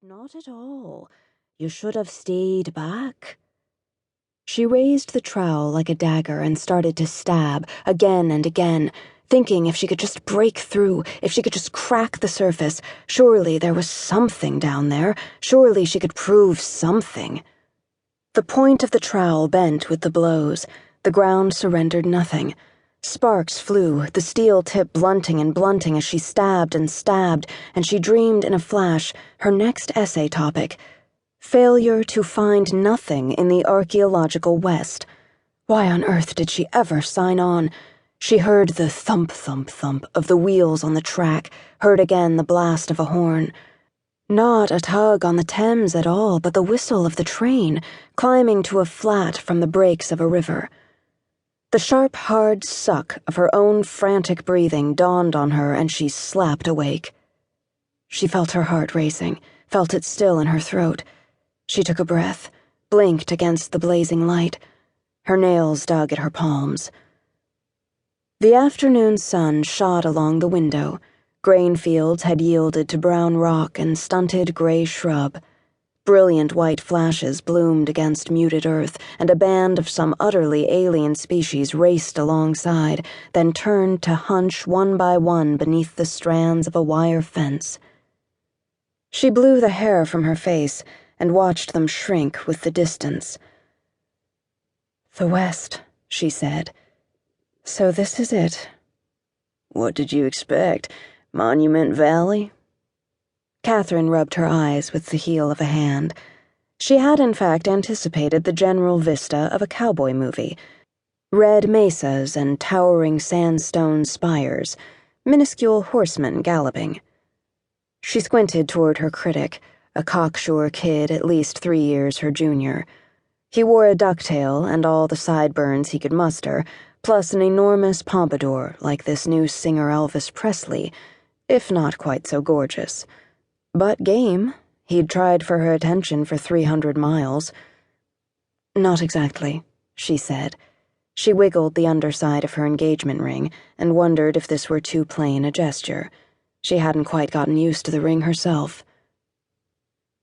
Not at all. You should have stayed back. She raised the trowel like a dagger and started to stab again and again, thinking if she could just break through, if she could just crack the surface, surely there was something down there. Surely she could prove something. The point of the trowel bent with the blows. The ground surrendered nothing. Sparks flew, the steel tip blunting and blunting as she stabbed, and she dreamed in a flash her next essay topic: failure to find nothing in the archaeological West. Why on earth did she ever sign on? She heard the thump, thump, thump of the wheels on the track, heard again the blast of a horn. Not a tug on the Thames at all, but the whistle of the train, climbing to a flat from the breaks of a river. The sharp, hard suck of her own frantic breathing dawned on her, and she slapped awake. She felt her heart racing, felt it still in her throat. She took a breath, blinked against the blazing light. Her nails dug at her palms. The afternoon sun shot along the window. Grain fields had yielded to brown rock and stunted gray shrub. Brilliant white flashes bloomed against muted earth, and a band of some utterly alien species raced alongside, then turned to hunch one by one beneath the strands of a wire fence. She blew the hair from her face and watched them shrink with the distance. "The West," she said. "So this is it." "What did you expect? Monument Valley?" Catherine rubbed her eyes with the heel of a hand. She had in fact anticipated the general vista of a cowboy movie. Red mesas and towering sandstone spires, minuscule horsemen galloping. She squinted toward her critic, a cocksure kid at least 3 years her junior. He wore a ducktail and all the sideburns he could muster, plus an enormous pompadour like this new singer Elvis Presley, if not quite so gorgeous. But game. He'd tried for her attention for 300 miles. "Not exactly," she said. She wiggled the underside of her engagement ring and wondered if this were too plain a gesture. She hadn't quite gotten used to the ring herself.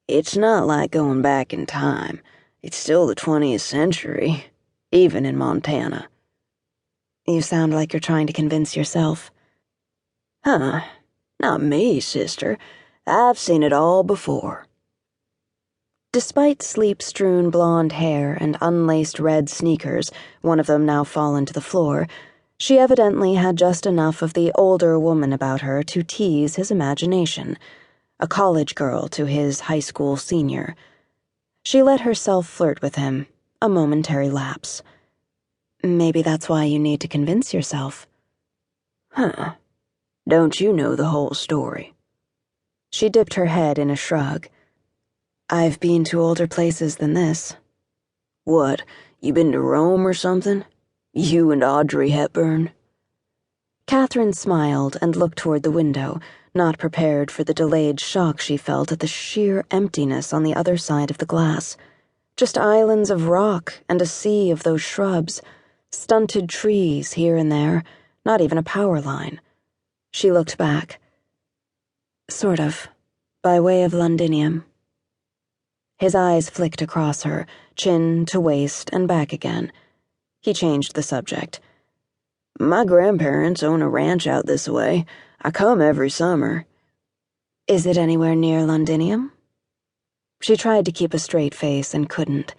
"It's not like going back in time. It's still the 20th century, even in Montana." "You sound like you're trying to convince yourself." "Huh. Not me, sister. I've seen it all before." Despite sleep-strewn blonde hair and unlaced red sneakers, one of them now fallen to the floor, she evidently had just enough of the older woman about her to tease his imagination, a college girl to his high school senior. She let herself flirt with him, a momentary lapse. "Maybe that's why you need to convince yourself." "Huh. Don't you know the whole story?" She dipped her head in a shrug. "I've been to older places than this." "What, you been to Rome or something? You and Audrey Hepburn?" Catherine smiled and looked toward the window, not prepared for the delayed shock she felt at the sheer emptiness on the other side of the glass. Just islands of rock and a sea of those shrubs, stunted trees here and there, not even a power line. She looked back. "Sort of, by way of Londinium." His eyes flicked across her, chin to waist and back again. He changed the subject. "My grandparents own a ranch out this way. I come every summer." "Is it anywhere near Londinium?" She tried to keep a straight face and couldn't.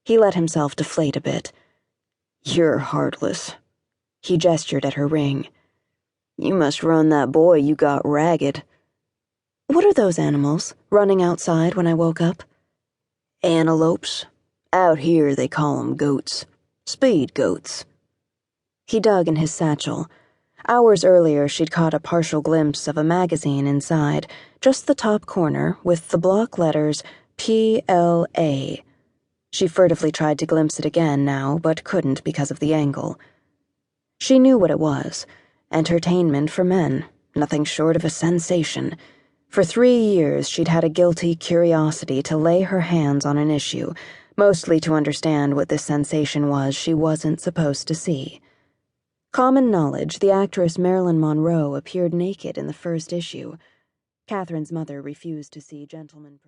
He let himself deflate a bit. "You're heartless." He gestured at her ring. "You must run that boy you got ragged." "What are those animals running outside when I woke up?" "Antelopes. Out here they call 'em goats. Speed goats." He dug in his satchel. Hours earlier she'd caught a partial glimpse of a magazine inside, just the top corner, with the block letters PLA. She furtively tried to glimpse it again now, but couldn't because of the angle. She knew what it was. Entertainment for men. Nothing short of a sensation. For 3 years she'd had a guilty curiosity to lay her hands on an issue, mostly to understand what this sensation was she wasn't supposed to see. Common knowledge, the actress Marilyn Monroe appeared naked in the first issue. Catherine's mother refused to see gentlemen.